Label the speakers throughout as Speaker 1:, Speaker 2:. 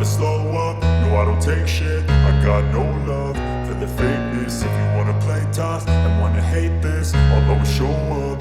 Speaker 1: slow up, no I don't take shit. I got no love for the fakeness. If you wanna play tough and wanna hate this, I'll always show up.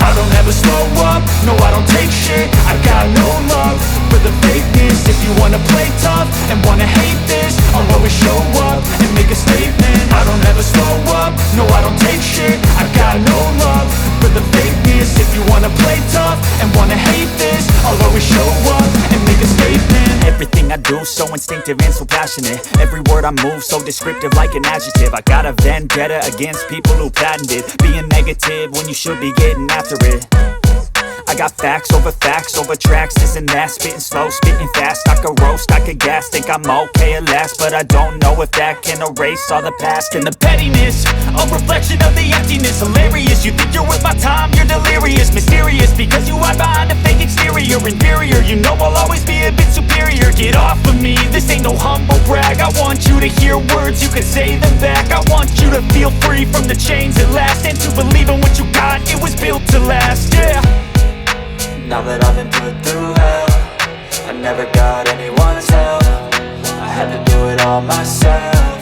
Speaker 1: I don't ever slow up, no I don't take shit. I got no love for the fakeness. If you wanna play tough and wanna hate this, I'll always show up and make a statement. I don't ever slow up, no I don't take shit. I got no love for the fakeness. If you wanna play tough and wanna hate this, I'll always show up and make a statement.
Speaker 2: Everything I do so instinctive and so passionate. Every word I move so descriptive like an adjective. I got a vendetta against people who patented being negative when you should be getting after it. I got facts over tracks, this and that. Spitting slow, spitting fast, I could roast, I could gas. Think I'm okay at last, but I don't know if that can erase all the past. And the pettiness, a reflection of the emptiness. Hilarious, you think you're worth my time, you're delirious. Mysterious, because you hide behind a fake exterior. Inferior, you know I'll always be a bit superior. Get off of me, this ain't no humble brag. I want you to hear words, you can say them back. I want you to feel free from the chains at last, and to believe in what you got, it was built to last, yeah.
Speaker 3: Now that I've been put through hell, I never got anyone's help. I had to do it all myself.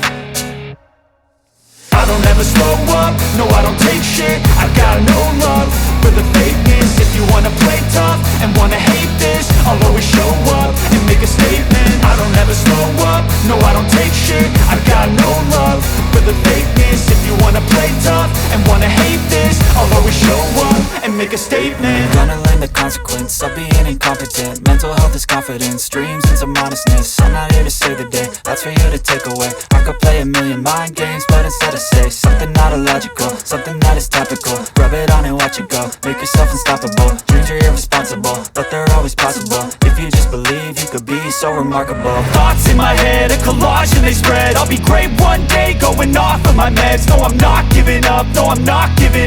Speaker 1: I don't ever slow up, no I don't take shit. I got no love for the fakeness. If you wanna play tough and wanna hate this, I'll always show up and make a statement. I don't ever slow up, no I don't take shit. I got no love for the fakeness. If you wanna play tough and wanna hate this, I'll always show up and make a statement.
Speaker 3: Gonna learn the consequence of being incompetent. Mental health is confidence, dreams and some honestness. I'm not here to save the day, that's for you to take away. I could play a million mind games, but instead I say something not illogical, something that is topical. Rub it on and watch it go, make yourself unstoppable. Dreams are irresponsible, but they're always possible. If you just believe, you could be so remarkable.
Speaker 2: Thoughts in my head, a collage and they spread. I'll be great one day, going off of my meds. No, I'm not giving up, no, I'm not giving